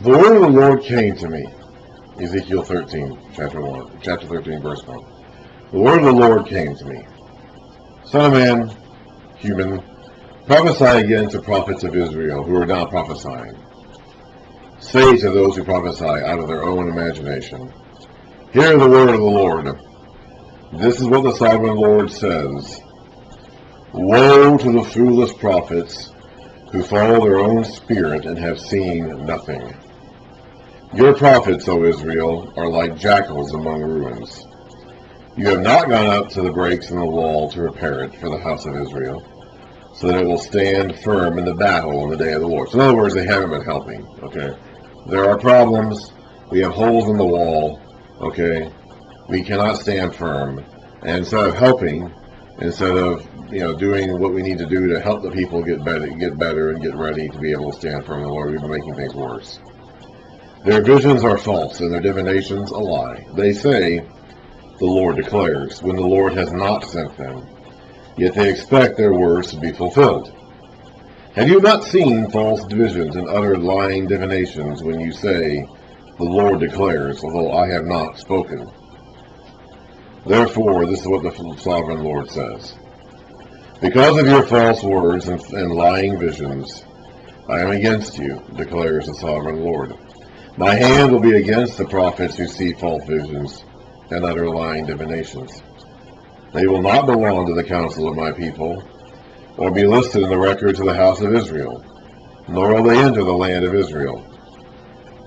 The word of the Lord came to me. Ezekiel 13, chapter 13, verse 1. The word of the Lord came to me. Son of man, human, prophesy again to prophets of Israel who are not prophesying. Say to those who prophesy out of their own imagination, hear the word of the Lord. This is what the sovereign Lord says. Woe to the foolish prophets who follow their own spirit and have seen nothing. Your prophets, O Israel, are like jackals among ruins. You have not gone up to the breaks in the wall to repair it for the house of Israel, so that it will stand firm in the battle on the day of the Lord. So in other words, they haven't been helping. Okay, there are problems. We have holes in the wall. Okay, we cannot stand firm. And instead of helping, instead of doing what we need to do to help the people get better, and get ready to be able to stand firm in the Lord, we've been making things worse. Their visions are false, and their divinations a lie. They say, the Lord declares, when the Lord has not sent them. Yet they expect their words to be fulfilled. Have you not seen false visions and utter lying divinations when you say, the Lord declares, although I have not spoken? Therefore, this is what the sovereign Lord says. Because of your false words and lying visions, I am against you, declares the sovereign Lord. My hand will be against the prophets who see false visions and utter lying divinations. They will not belong to the council of my people, or be listed in the records of the house of Israel, nor will they enter the land of Israel.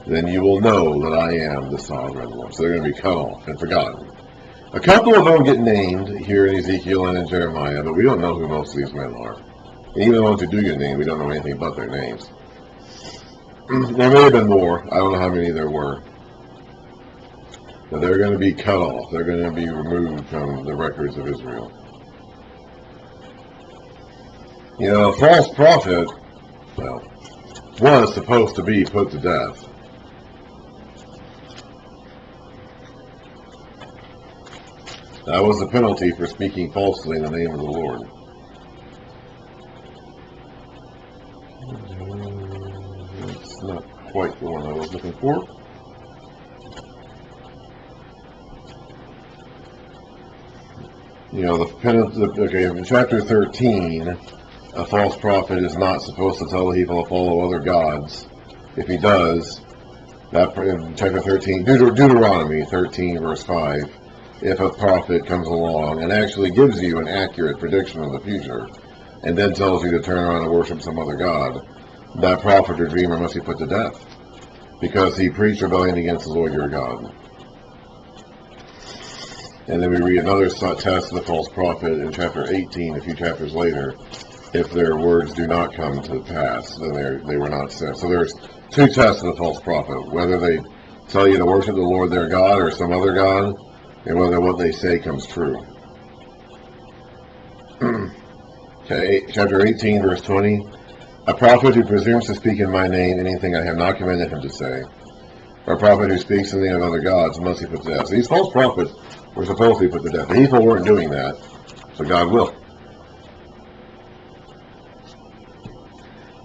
Then you will know that I am the sovereign Lord. So they're going to be cut off and forgotten. A couple of them get named here in Ezekiel and in Jeremiah, but we don't know who most of these men are. And even the ones who do get named, we don't know anything about their names. There may have been more. I don't know how many there were. But they're going to be cut off. They're going to be removed from the records of Israel. A false prophet, was supposed to be put to death. That was the penalty for speaking falsely in the name of the Lord. It's not quite the one I was looking for. In chapter 13, a false prophet is not supposed to tell the people to follow other gods. If he does, in chapter 13, Deuteronomy 13, verse 5, if a prophet comes along and actually gives you an accurate prediction of the future, and then tells you to turn around and worship some other god, that prophet or dreamer must be put to death, because he preached rebellion against the Lord your God. And then we read another test of the false prophet in chapter 18, a few chapters later. If their words do not come to pass, then they were not sent. So there's two tests of the false prophet, whether they tell you to worship the Lord their God or some other god, and whether what they say comes true. Okay, chapter 18, verse 20. A prophet who presumes to speak in my name anything I have not commanded him to say, or a prophet who speaks in the name of other gods, must be put to death. So these false prophets were supposed to be put to death. The people weren't doing that, so God will.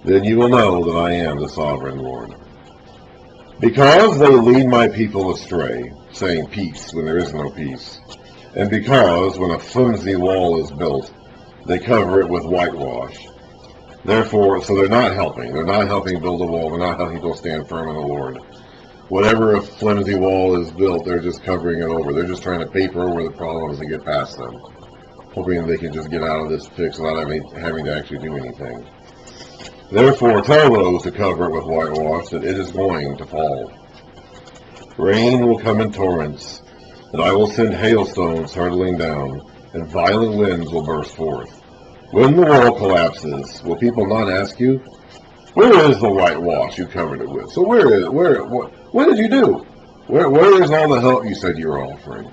Then you will know that I am the sovereign Lord. Because they lead my people astray, saying peace when there is no peace, and because when a flimsy wall is built, they cover it with whitewash. Therefore, so they're not helping. They're not helping build a wall. They're not helping people stand firm in the Lord. Whatever a flimsy wall is built, they're just covering it over. They're just trying to paper over the problems and get past them, hoping they can just get out of this fix without having to actually do anything. Therefore, tell those who cover it with whitewash that it is going to fall. Rain will come in torrents, and I will send hailstones hurtling down, and violent winds will burst forth. When the wall collapses, will people not ask you, where is the whitewash you covered it with? So what did you do? Where is all the help you said you were offering?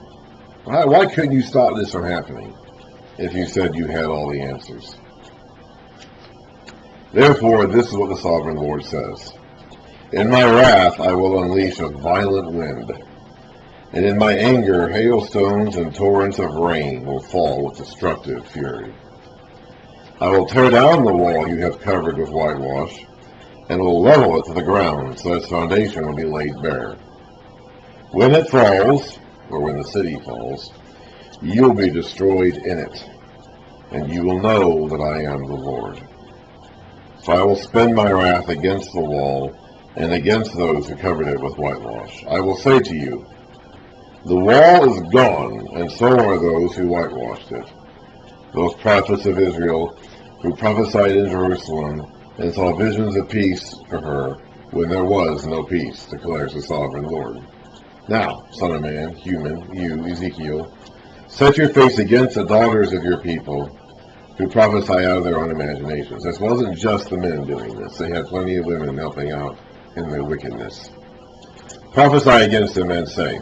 Why couldn't you stop this from happening if you said you had all the answers? Therefore, this is what the sovereign Lord says. In my wrath I will unleash a violent wind, and in my anger hailstones and torrents of rain will fall with destructive fury. I will tear down the wall you have covered with whitewash, and will level it to the ground, so its foundation will be laid bare. When it falls, or when the city falls, you will be destroyed in it, and you will know that I am the Lord. So I will spend my wrath against the wall and against those who covered it with whitewash. I will say to you, the wall is gone, and so are those who whitewashed it. Those prophets of Israel who prophesied in Jerusalem and saw visions of peace for her when there was no peace, declares the sovereign Lord. Now, son of man, human, you, Ezekiel, set your face against the daughters of your people who prophesy out of their own imaginations. This wasn't just the men doing this. They had plenty of women helping out in their wickedness. Prophesy against them and say,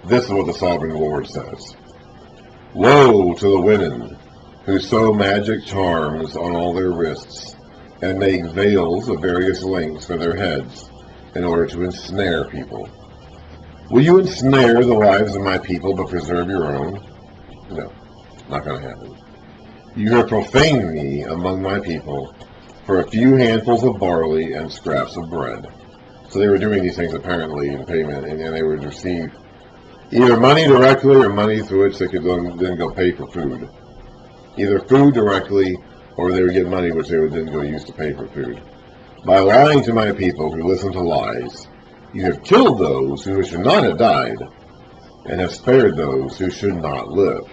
this is what the sovereign Lord says. Woe to the women who sew magic charms on all their wrists and make veils of various lengths for their heads in order to ensnare people. Will you ensnare the wives of my people but preserve your own? No, not going to happen. You have profaned me among my people for a few handfuls of barley and scraps of bread. So they were doing these things apparently in payment, and they would receive either money directly or money through which they could then go pay for food. Either food directly, or they would get money which they would then go use to pay for food. By lying to my people who listen to lies, you have killed those who should not have died, and have spared those who should not live.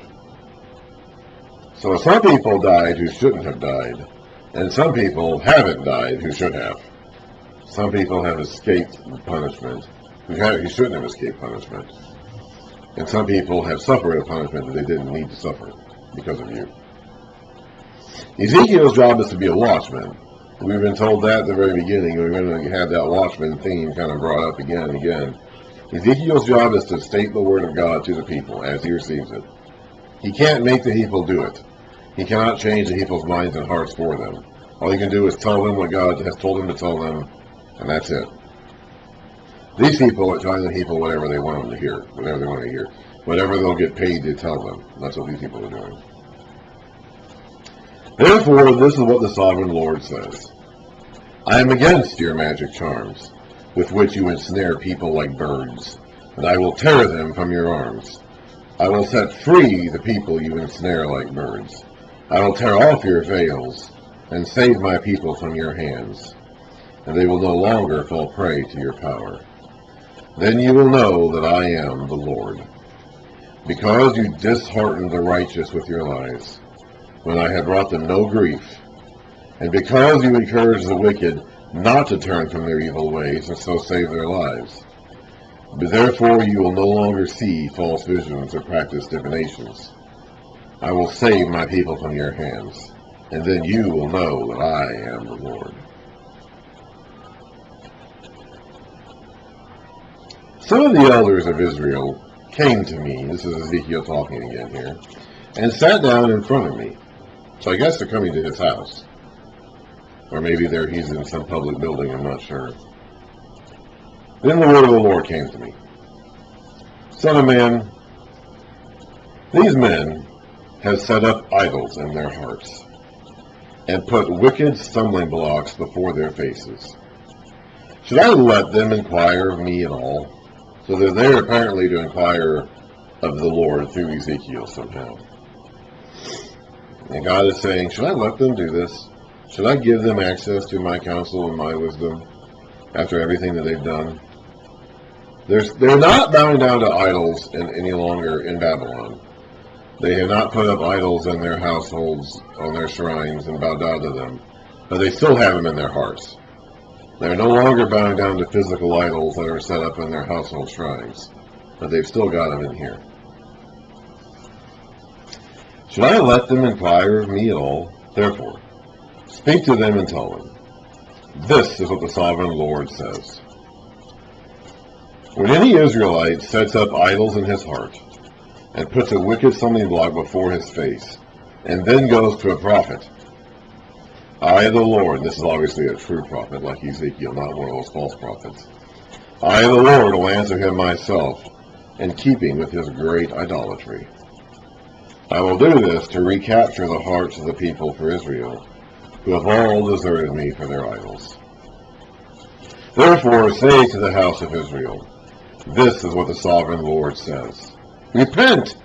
So some people died who shouldn't have died, and some people haven't died who should have. Some people have escaped punishment who shouldn't have escaped punishment. And some people have suffered a punishment that they didn't need to suffer because of you. Ezekiel's job is to be a watchman. We've been told that at the very beginning. We're going to have that watchman theme kind of brought up again and again. Ezekiel's job is to state the word of God to the people as he receives it. He can't make the people do it. He cannot change the people's minds and hearts for them. All he can do is tell them what God has told him to tell them, and that's it. These people are telling the people whatever they want them to hear, whatever they want to hear, whatever they'll get paid to tell them. That's what these people are doing. Therefore, this is what the sovereign Lord says. I am against your magic charms, with which you ensnare people like birds, and I will tear them from your arms. I will set free the people you ensnare like birds. I will tear off your veils, and save my people from your hands, and they will no longer fall prey to your power. Then you will know that I am the Lord. Because you disheartened the righteous with your lies, when I had brought them no grief, and because you encouraged the wicked not to turn from their evil ways and so save their lives. But therefore you will no longer see false visions or practice divinations. I will save my people from your hands, and then you will know that I am the Lord. Some of the elders of Israel came to me, this is Ezekiel talking again here, and sat down in front of me. So I guess they're coming to his house. Or maybe he's in some public building, I'm not sure. Then the word of the Lord came to me. Son of man, these men have set up idols in their hearts, and put wicked stumbling blocks before their faces. Should I let them inquire of me at all? So they're there apparently to inquire of the Lord through Ezekiel somehow. And God is saying, should I let them do this? Should I give them access to my counsel and my wisdom after everything that they've done? They're not bowing down to idols any longer in Babylon. They have not put up idols in their households, on their shrines, and bowed down to them. But they still have them in their hearts. They're no longer bowing down to physical idols that are set up in their household shrines. But they've still got them in here. Should I let them inquire of me at all? Therefore, speak to them and tell them, this is what the sovereign Lord says. When any Israelite sets up idols in his heart, and puts a wicked stumbling block before his face, and then goes to a prophet, I, the Lord, this is obviously a true prophet like Ezekiel, not one of those false prophets, I, the Lord, will answer him myself, in keeping with his great idolatry. I will do this to recapture the hearts of the people for Israel, who have all deserted me for their idols. Therefore say to the house of Israel, this is what the sovereign Lord says. Repent,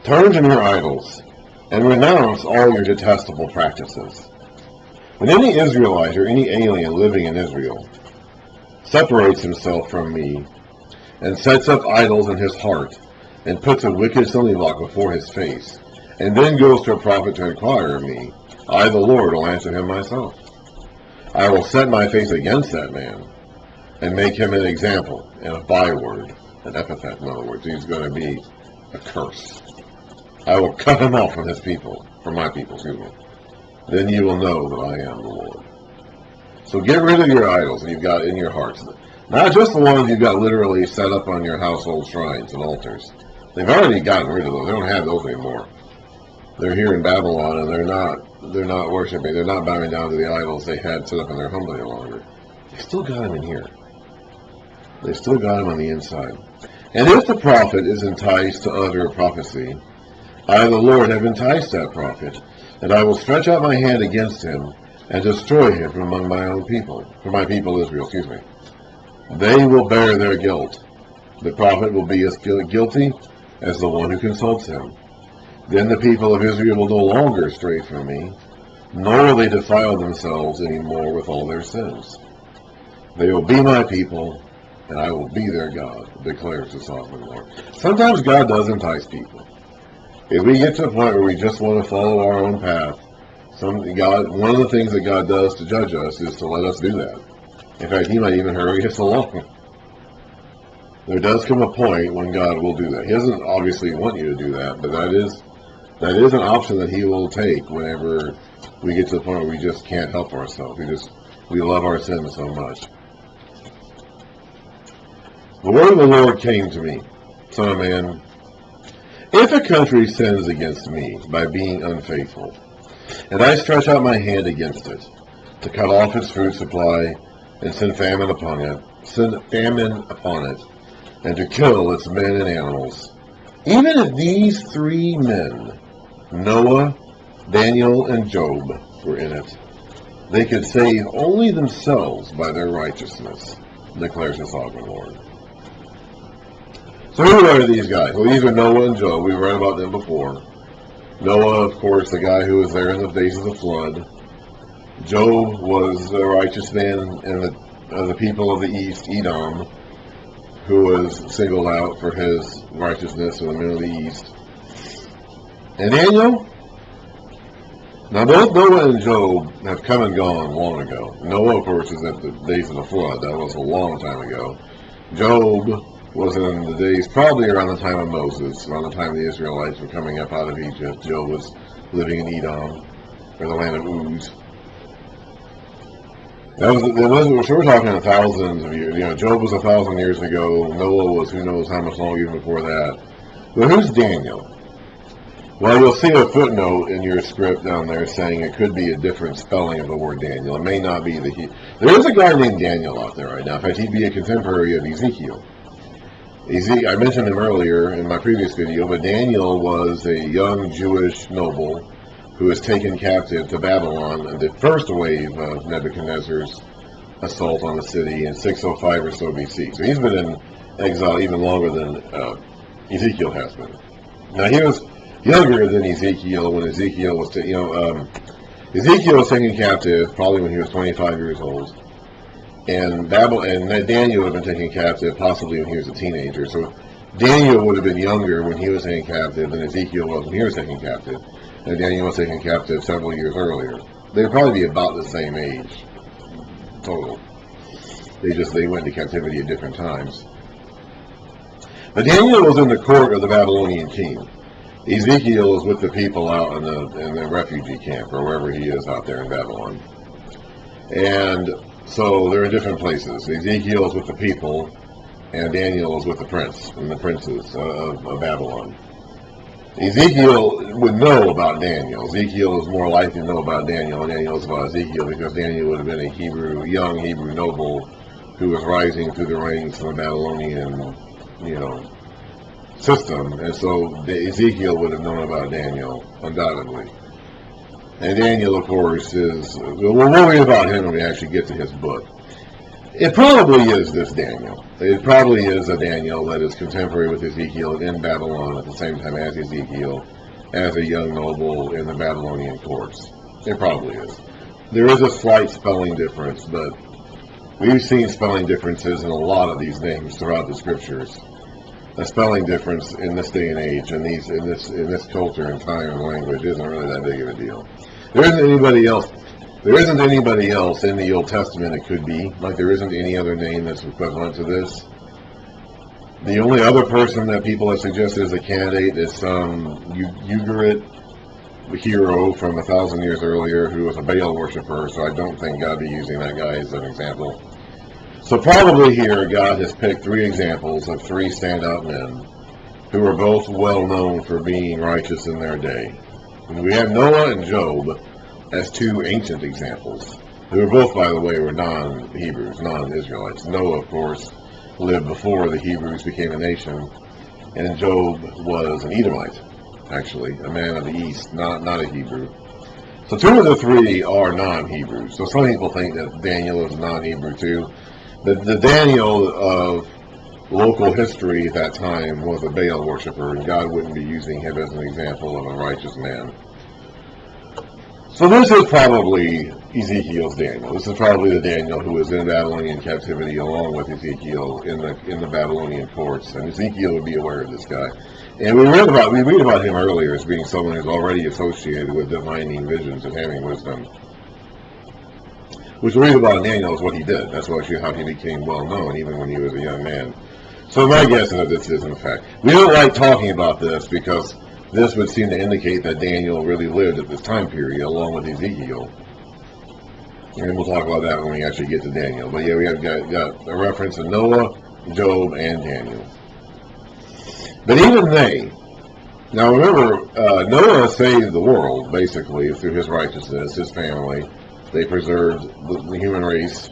turn from your idols, and renounce all your detestable practices. When any Israelite or any alien living in Israel separates himself from me, and sets up idols in his heart, and puts a wicked stumbling block before his face, and then goes to a prophet to inquire of me, I, the Lord, will answer him myself. I will set my face against that man, and make him an example, and a byword, an epithet, in other words. He's going to be a curse. I will cut him off from his people, from my people, excuse me. Then you will know that I am the Lord. So get rid of your idols that you've got in your hearts. Not just the ones you've got literally set up on your household shrines and altars. They've already gotten rid of those. They don't have those anymore. They're here in Babylon, and they're not worshiping. They're not bowing down to the idols they had set up in their home any longer. They still got them in here. They still got them on the inside. And if the prophet is enticed to utter a prophecy, I, the Lord, have enticed that prophet, and I will stretch out my hand against him and destroy him from among my own people, from my people Israel, excuse me. They will bear their guilt. The prophet will be as guilty as the one who consults him. Then the people of Israel will no longer stray from me, nor will they defile themselves any more with all their sins. They will be my people, and I will be their God, declares the sovereign Lord. Sometimes God does entice people. If we get to a point where we just want to follow our own path, one of the things that God does to judge us is to let us do that. In fact, he might even hurry us along. There does come a point when God will do that. He doesn't obviously want you to do that, but that is an option that he will take whenever we get to the point where we just can't help ourselves. We love our sins so much. The word of the Lord came to me, Son of man, if a country sins against me by being unfaithful, and I stretch out my hand against it, to cut off its food supply, and send famine upon it, and to kill its men and animals, even if these three men, Noah, Daniel, and Job, were in it, they could save only themselves by their righteousness, declares the sovereign Lord. So who are these guys? Well, these are Noah and Job. We've read about them before. Noah, of course, the guy who was there in the days of the flood. Job was a righteous man in the people of the east, Edom, who was singled out for his righteousness in the men of the east. And Daniel? Now, both Noah and Job have come and gone long ago. Noah, of course, is at the days of the flood. That was a long time ago. Job was in the days probably around the time of Moses, around the time the Israelites were coming up out of Egypt. Job was living in Edom, or the land of Uz. We're talking thousands of years. Job was 1,000 years ago. Noah was who knows how much longer even before that. But who's Daniel? Well, you'll see a footnote in your script down there saying it could be a different spelling of the word Daniel. It may not be There is a guy named Daniel out there right now. In fact, he'd be a contemporary of Ezekiel. I mentioned him earlier in my previous video, but Daniel was a young Jewish noble who was taken captive to Babylon in the first wave of Nebuchadnezzar's assault on the city in 605 or so BC. So he's been in exile even longer than Ezekiel has been. Now he was younger than Ezekiel when Ezekiel was, Ezekiel was taken captive probably when he was 25 years old. And Daniel would have been taken captive possibly when he was a teenager. So Daniel would have been younger when he was taken captive than Ezekiel was when he was taken captive. And Daniel was taken captive several years earlier. They would probably be about the same age total. They went into captivity at different times. But Daniel was in the court of the Babylonian king. Ezekiel was with the people out in the refugee camp or wherever he is out there in Babylon. And so they're in different places. Ezekiel is with the people, and Daniel is with the prince and the princes of Babylon. Ezekiel would know about Daniel. Ezekiel is more likely to know about Daniel than Daniel is about Ezekiel, because Daniel would have been a young Hebrew noble who was rising through the ranks of the Babylonian, system. And so Ezekiel would have known about Daniel, undoubtedly. And Daniel, of course, we'll worry about him when we actually get to his book. It probably is this Daniel. It probably is a Daniel that is contemporary with Ezekiel in Babylon at the same time as Ezekiel, as a young noble in the Babylonian courts. It probably is. There is a slight spelling difference, but we've seen spelling differences in a lot of these names throughout the scriptures. A spelling difference in this day and age, in this culture and time and language, isn't really that big of a deal. There isn't anybody else. There isn't anybody else in the Old Testament it could be. Like there isn't any other name that's equivalent to this. The only other person that people have suggested as a candidate is some Ugarit hero from 1,000 years earlier who was a Baal worshiper. So I don't think God be using that guy as an example. So probably here God has picked 3 examples of 3 standout men who are both well known for being righteous in their day. And we have Noah and Job as 2 ancient examples, who were both, by the way, were non-Hebrews, non-Israelites. Noah, of course, lived before the Hebrews became a nation, and Job was an Edomite, actually, a man of the East, not a Hebrew. So 2 of the 3 are non-Hebrews. So some people think that Daniel is non-Hebrew too. The Daniel of local history at that time was a Baal worshiper, and God wouldn't be using him as an example of a righteous man. So this is probably Ezekiel's Daniel. This is probably the Daniel who was in Babylonian captivity along with Ezekiel in the Babylonian courts. And Ezekiel would be aware of this guy. And we read about him earlier as being someone who's already associated with divining visions and having wisdom. Which we read about in Daniel is what he did. That's actually how he became well known, even when he was a young man. So my guess is that this is in fact. We don't like talking about this because this would seem to indicate that Daniel really lived at this time period along with Ezekiel. And we'll talk about that when we actually get to Daniel. But yeah, we have got a reference to Noah, Job, and Daniel. But even they, now remember, Noah saved the world, basically, through his righteousness, his family. They preserved the human race.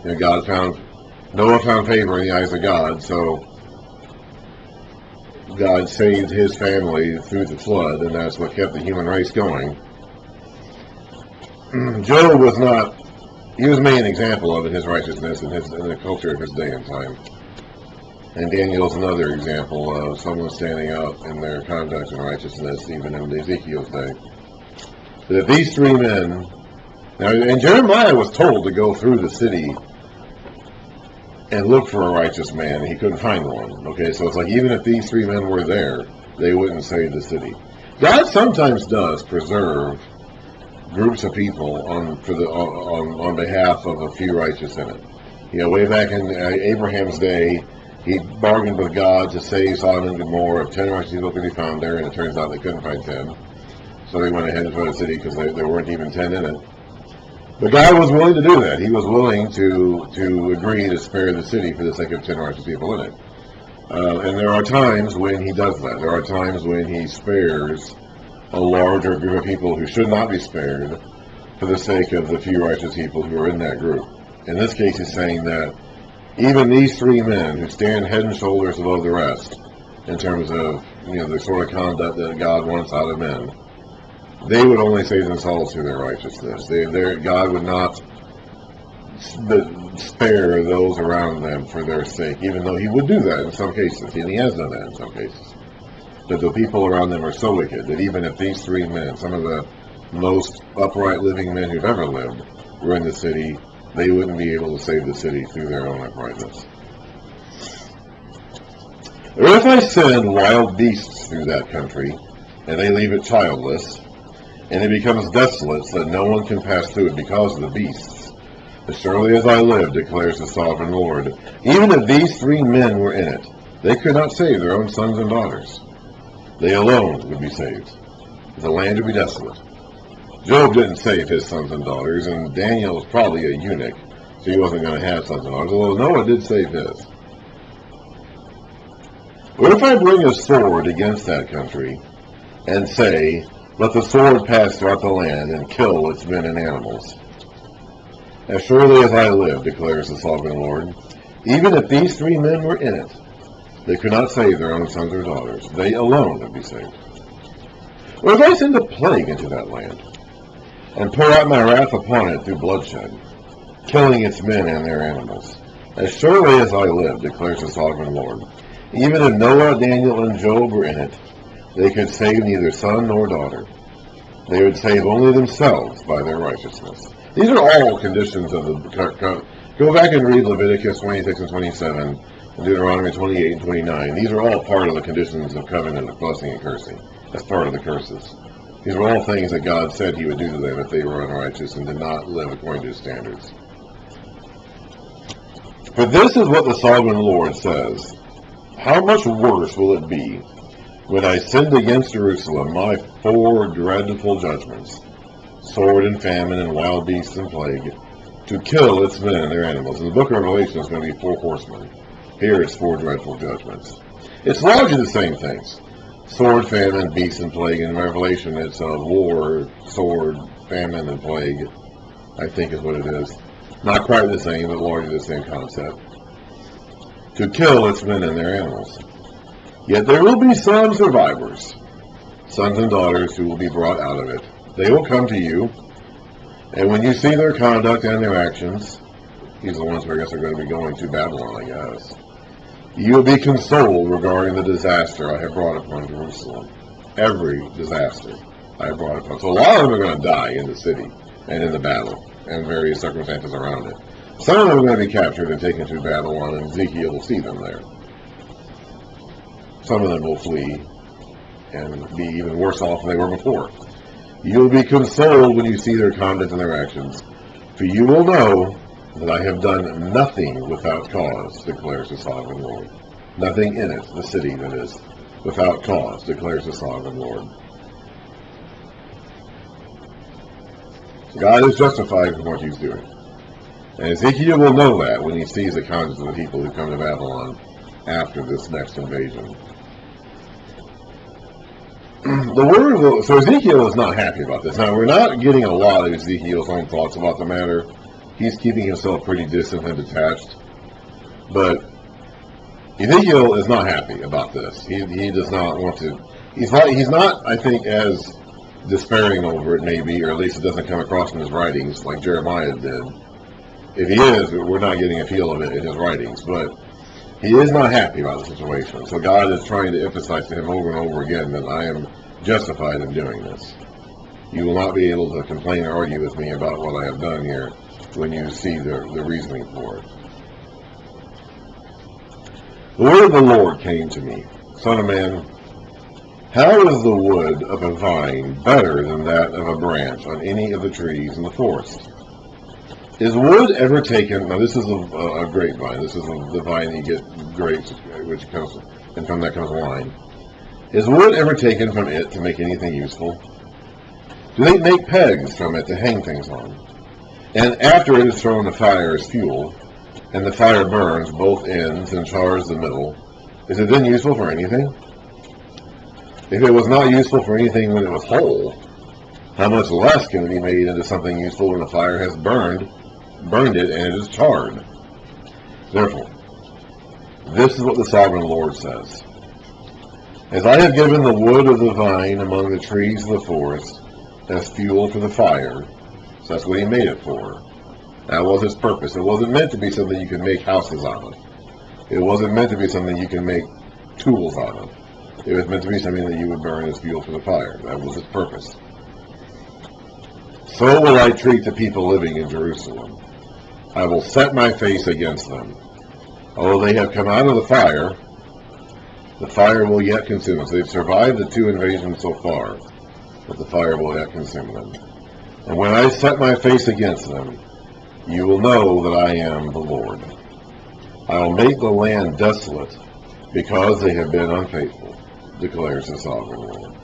And Noah found favor in the eyes of God, so God saved his family through the flood, and that's what kept the human race going. Job was not, he was made an example of in his righteousness and in the culture of his day and time. And Daniel is another example of someone standing out in their conduct and righteousness, even in Ezekiel's day. But if these 3 men, now, and Jeremiah was told to go through the city and look for a righteous man, and he couldn't find one. Okay, so it's like even if these 3 men were there, they wouldn't save the city. God sometimes does preserve groups of people on behalf of a few righteous in it. You know, way back in Abraham's day, he bargained with God to save Sodom and Gomorrah if 10 righteous people could be found there, and it turns out they couldn't find 10. So they went ahead and put a city because there weren't even 10 in it. But God was willing to do that. He was willing to agree to spare the city for the sake of 10 righteous people in it. And there are times when he does that. There are times when he spares a larger group of people who should not be spared for the sake of the few righteous people who are in that group. In this case, he's saying that even these 3 men who stand head and shoulders above the rest in terms of, the sort of conduct that God wants out of men, they would only save themselves through their righteousness. God would not spare those around them for their sake, even though he would do that in some cases, and he has done that in some cases. But the people around them are so wicked that even if these 3 men, some of the most upright living men who've ever lived, were in the city, they wouldn't be able to save the city through their own uprightness. Or if I send wild beasts through that country, and they leave it childless, and it becomes desolate so that no one can pass through it because of the beasts, as surely as I live, declares the sovereign Lord, even if these 3 men were in it, they could not save their own sons and daughters. They alone would be saved. The land would be desolate. Job didn't save his sons and daughters, and Daniel was probably a eunuch, so he wasn't going to have sons and daughters, although Noah did save his. What if I bring a sword against that country, and say, let the sword pass throughout the land, and kill its men and animals? As surely as I live, declares the sovereign Lord, even if these 3 men were in it, they could not save their own sons or daughters. They alone would be saved. Or if I send a plague into that land, and pour out my wrath upon it through bloodshed, killing its men and their animals. As surely as I live, declares the sovereign Lord, even if Noah, Daniel, and Job were in it, they could save neither son nor daughter. They would save only themselves by their righteousness. These are all conditions of the... Go back and read Leviticus 26 and 27, and Deuteronomy 28 and 29. These are all part of the conditions of covenant of blessing and cursing. That's part of the curses. These are all things that God said he would do to them if they were unrighteous and did not live according to his standards. But this is what the sovereign Lord says. How much worse will it be when I send against Jerusalem my 4 dreadful judgments, sword and famine and wild beasts and plague, to kill its men and their animals. In the book of Revelation, it's going to be 4 horsemen. Here it's 4 dreadful judgments. It's largely the same things. Sword, famine, beast, and plague. In Revelation, it's war, sword, famine, and plague, I think is what it is. Not quite the same, but largely the same concept. To kill its men and their animals. Yet there will be some survivors, sons and daughters who will be brought out of it. They will come to you, and when you see their conduct and their actions, these are the ones who I guess are going to be going to Babylon, I guess. You will be consoled regarding the disaster I have brought upon Jerusalem. Every disaster I have brought upon. So a lot of them are going to die in the city and in the battle and various circumstances around it. Some of them are going to be captured and taken to Babylon, and Ezekiel will see them there. Some of them will flee and be even worse off than they were before. You will be consoled when you see their conduct and their actions, for you will know that I have done nothing without cause, declares the sovereign Lord. Nothing in it, the city that is, without cause, declares the sovereign Lord. God is justified for what he's doing. And Ezekiel will know that when he sees the conduct of the people who come to Babylon after this next invasion. So Ezekiel is not happy about this. Now, we're not getting a lot of Ezekiel's own thoughts about the matter. He's keeping himself pretty distant and detached. But Ezekiel is not happy about this. He does not want to... He's not, I think, as despairing over it, maybe, or at least it doesn't come across in his writings like Jeremiah did. If he is, we're not getting a feel of it in his writings. But he is not happy about the situation. So God is trying to emphasize to him over and over again that I am justified in doing this. You will not be able to complain or argue with me about what I have done here when you see the reasoning for it. The word of the Lord came to me, Son of man, how is the wood of a vine better than that of a branch on any of the trees in the forest? Is wood ever taken... Now this is a grapevine. This is the vine you get grapes, which comes, and from that comes wine. Is wood ever taken from it to make anything useful? Do they make pegs from it to hang things on? And after it is thrown in the fire as fuel, and the fire burns both ends and chars the middle, is it then useful for anything? If it was not useful for anything when it was whole, how much less can it be made into something useful when the fire has burned it and it is charred? Therefore, this is what the sovereign Lord says. As I have given the wood of the vine among the trees of the forest as fuel for the fire, so that's what he made it for. That was his purpose. It wasn't meant to be something you could make houses out of. It wasn't meant to be something you can make tools out of. It was meant to be something that you would burn as fuel for the fire. That was its purpose. So will I treat the people living in Jerusalem. I will set my face against them. Although they have come out of the fire will yet consume them. So they've survived the 2 invasions so far, but the fire will yet consume them. And when I set my face against them, you will know that I am the Lord. I will make the land desolate because they have been unfaithful, declares the sovereign Lord.